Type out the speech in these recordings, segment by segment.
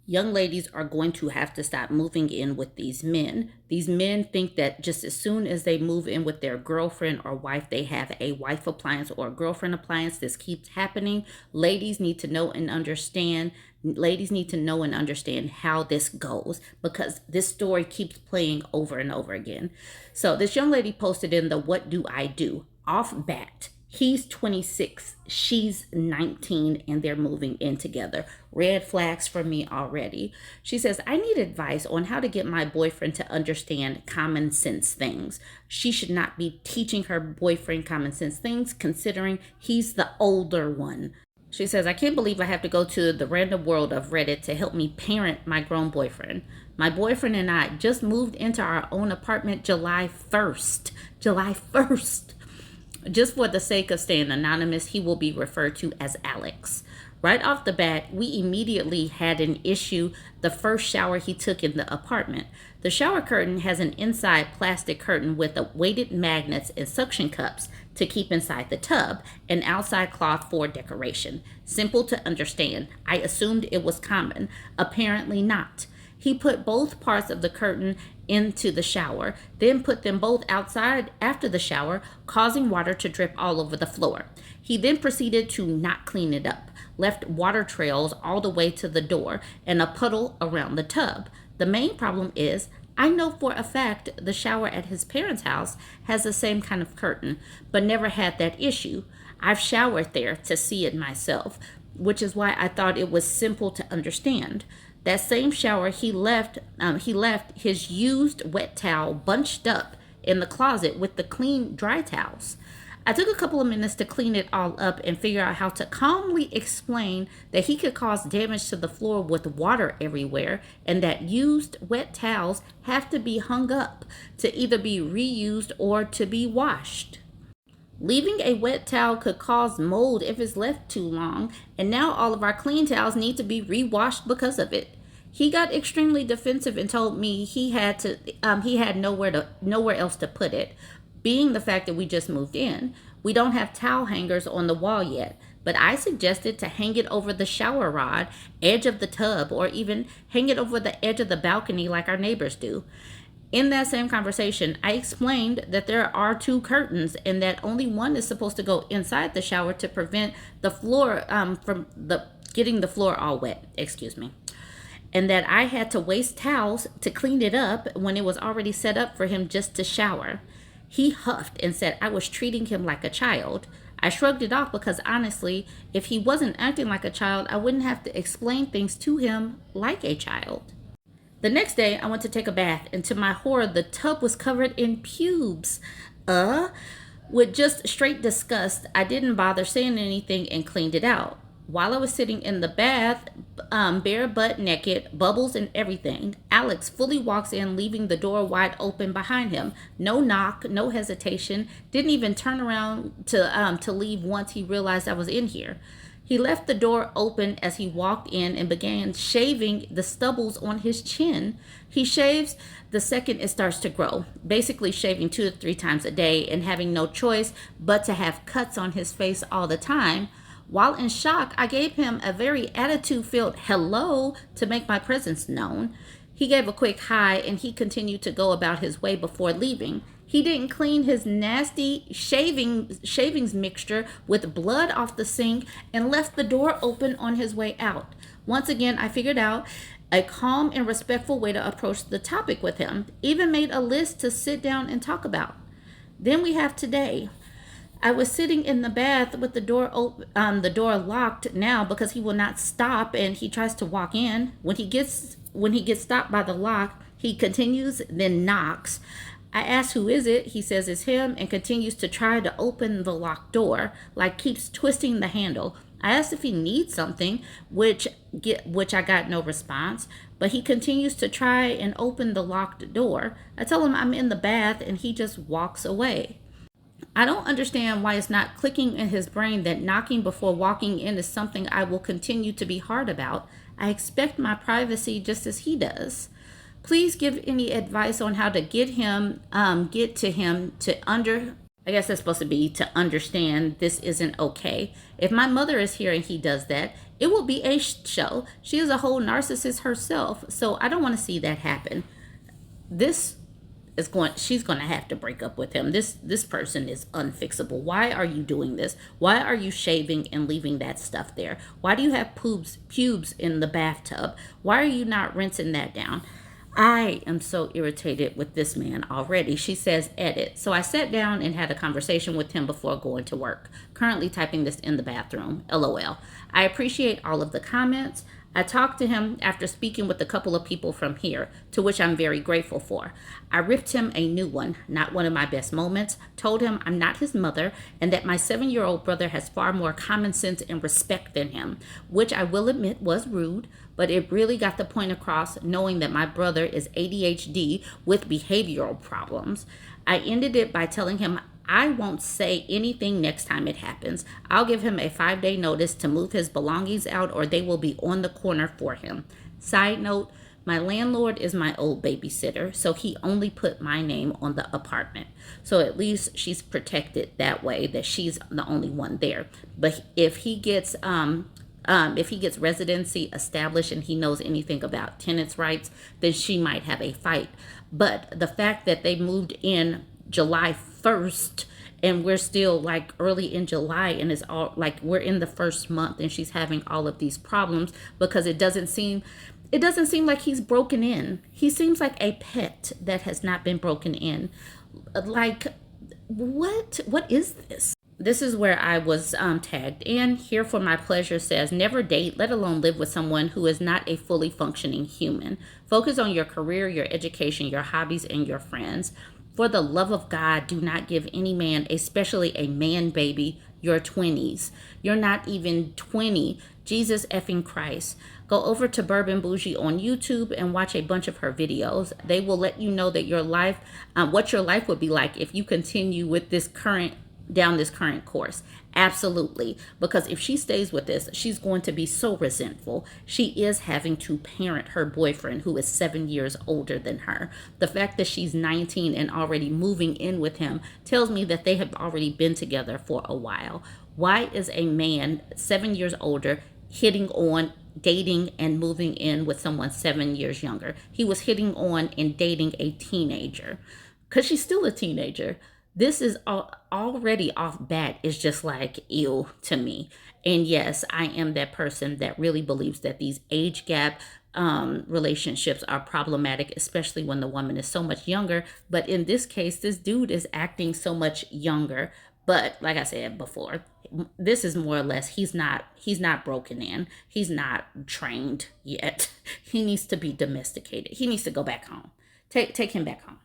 Young ladies are going to have to stop moving in with these men. These men think that just as soon as they move in with their girlfriend or wife, they have a wife appliance or a girlfriend appliance. This keeps happening. Ladies need to know and understand. Ladies need to know and understand how this goes because this story keeps playing over and over again. So this young lady posted in the "What do I do?" off bat. He's 26, she's 19, and they're moving in together. Red flags for me already. She says, I need advice on how to get my boyfriend to understand common sense things. She should not be teaching her boyfriend common sense things, considering he's the older one. She says, I can't believe I have to go to the random world of Reddit to help me parent my grown boyfriend. My boyfriend and I just moved into our own apartment July 1st. July 1st. Just for the sake of staying anonymous, he will be referred to as Alex. Right off the bat, we immediately had an issue the first shower he took in the apartment. The shower curtain has an inside plastic curtain with weighted magnets and suction cups to keep inside the tub, and outside cloth for decoration. Simple to understand. I assumed it was common. Apparently not. He put both parts of the curtain into the shower, then put them both outside after the shower, causing water to drip all over the floor. He then proceeded to not clean it up, left water trails all the way to the door and a puddle around the tub. The main problem is, I know for a fact the shower at his parents' house has the same kind of curtain, but never had that issue. I've showered there to see it myself, which is why I thought it was simple to understand. That same shower, he left his used wet towel bunched up in the closet with the clean dry towels. I took a couple of minutes to clean it all up and figure out how to calmly explain that he could cause damage to the floor with water everywhere and that used wet towels have to be hung up to either be reused or to be washed. Leaving a wet towel could cause mold if it's left too long, and now all of our clean towels need to be re-washed because of it. He got extremely defensive and told me he had nowhere else to put it. Being the fact that we just moved in, we don't have towel hangers on the wall yet, but I suggested to hang it over the shower rod, edge of the tub, or even hang it over the edge of the balcony like our neighbors do. In that same conversation, I explained that there are two curtains and that only one is supposed to go inside the shower to prevent the floor from getting the floor all wet. Excuse me. And that I had to waste towels to clean it up when it was already set up for him just to shower. He huffed and said I was treating him like a child. I shrugged it off because honestly, if he wasn't acting like a child, I wouldn't have to explain things to him like a child. The next day, I went to take a bath, and to my horror, the tub was covered in pubes. With just straight disgust, I didn't bother saying anything and cleaned it out. While I was sitting in the bath, bare butt naked, bubbles and everything, Alex fully walks in, leaving the door wide open behind him. No knock, no hesitation, didn't even turn around to leave once he realized I was in here. He left the door open as he walked in and began shaving the stubbles on his chin. He shaves the second it starts to grow, basically shaving 2 to 3 times a day and having no choice but to have cuts on his face all the time. While in shock, I gave him a very attitude-filled hello to make my presence known. He gave a quick hi and he continued to go about his way before leaving. He didn't clean his nasty shavings mixture with blood off the sink and left the door open on his way out. Once again, I figured out a calm and respectful way to approach the topic with him. Even made a list to sit down and talk about. Then we have today. I was sitting in the bath with the door locked now because he will not stop and he tries to walk in. When he gets stopped by the lock, he continues, then knocks. I ask who is it? He says it's him and continues to try to open the locked door, like keeps twisting the handle. I asked if he needs something, which I got no response, but he continues to try and open the locked door. I tell him I'm in the bath and he just walks away. I don't understand why it's not clicking in his brain that knocking before walking in is something I will continue to be hard about. I expect my privacy just as he does. Please give any advice on how to get to him I guess that's supposed to be to understand this isn't okay. If my mother is here and he does that, it will be a show. She is a whole narcissist herself. So I don't want to see that happen. This is going she's going to have to break up with him. This person is unfixable. Why are you doing this? Why are you shaving and leaving that stuff there? Why do you have pubes in the bathtub? Why are you not rinsing that down? I am so irritated with this man already. She says, edit. So I sat down and had a conversation with him before going to work. Currently typing this in the bathroom. LOL. I appreciate all of the comments. I talked to him after speaking with a couple of people from here, to which I'm very grateful for. I ripped him a new one, not one of my best moments, told him I'm not his mother, and that my 7-year-old brother has far more common sense and respect than him, which I will admit was rude, but it really got the point across knowing that my brother is ADHD with behavioral problems. I ended it by telling him I won't say anything next time it happens. I'll give him a 5-day notice to move his belongings out or they will be on the corner for him. Side note, my landlord is my old babysitter, so he only put my name on the apartment. So at least she's protected that way, that she's the only one there. But if he gets residency established and he knows anything about tenants' rights, then she might have a fight. But the fact that they moved in July 1st and we're still like early in July and it's all like we're in the first month and she's having all of these problems because it doesn't seem like he's broken in. He seems like a pet that has not been broken in. Like, what is this? This is where I was tagged in. Here for my pleasure says, never date, let alone live with someone who is not a fully functioning human. Focus on your career, your education, your hobbies, and your friends. For the love of God, do not give any man, especially a man baby, your 20s. You're not even 20. Jesus effing Christ. Go over to Bourbon Bougie on YouTube and watch a bunch of her videos. They will let you know that your life, what your life would be like if you continue with this down this current course. Absolutely. Because if she stays with this, she's going to be so resentful. She is having to parent her boyfriend who is 7 years older than her. The fact that she's 19 and already moving in with him tells me that they have already been together for a while. Why is a man 7 years older hitting on, dating, and moving in with someone 7 years younger? He was hitting on and dating a teenager because she's still a teenager. This is already off bat is just like ew to me. And yes, I am that person that really believes that these age gap relationships are problematic, especially when the woman is so much younger. But in this case, this dude is acting so much younger. But like I said before, this is more or less he's not broken in. He's not trained yet. He needs to be domesticated. He needs to go back home. Take him back home.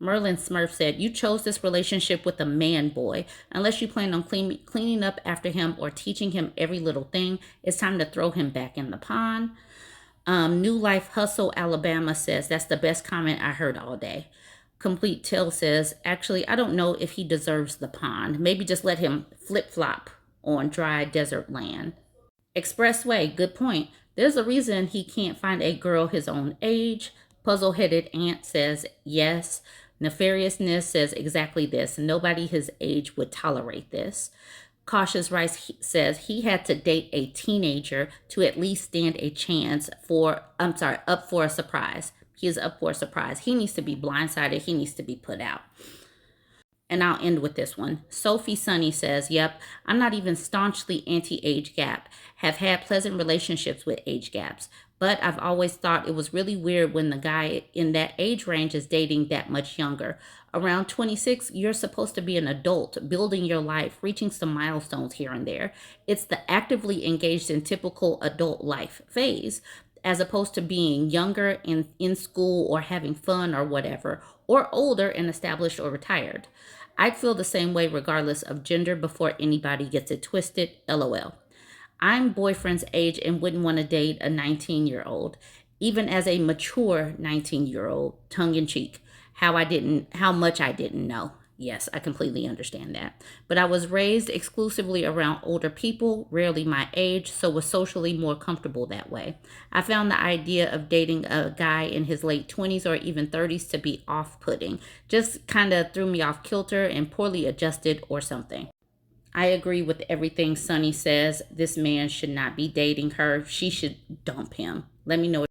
Merlin Smurf said, you chose this relationship with a man boy. Unless you plan on cleaning up after him or teaching him every little thing, it's time to throw him back in the pond. New Life Hustle Alabama says, that's the best comment I heard all day. Complete Tale says, actually, I don't know if he deserves the pond. Maybe just let him flip-flop on dry desert land. Expressway, good point. There's a reason he can't find a girl his own age. Puzzle-headed Ant says, yes. Nefariousness says exactly this. Nobody his age would tolerate this. Cautious Rice says he had to date a teenager to at least stand a chance up for a surprise. He is up for a surprise. He needs to be blindsided. He needs to be put out. And I'll end with this one. Sophie Sunny says, yep, I'm not even staunchly anti-age gap. Have had pleasant relationships with age gaps. But I've always thought it was really weird when the guy in that age range is dating that much younger. Around 26, you're supposed to be an adult, building your life, reaching some milestones here and there. It's the actively engaged in typical adult life phase, as opposed to being younger and in school or having fun or whatever, or older and established or retired. I'd feel the same way regardless of gender before anybody gets it twisted, LOL. I'm boyfriend's age and wouldn't want to date a 19-year-old, even as a mature 19-year-old, tongue-in-cheek. How much I didn't know. Yes, I completely understand that. But I was raised exclusively around older people, rarely my age, so was socially more comfortable that way. I found the idea of dating a guy in his late 20s or even 30s to be off-putting. Just kind of threw me off kilter and poorly adjusted or something. I agree with everything Sunny says. This man should not be dating her. She should dump him. Let me know.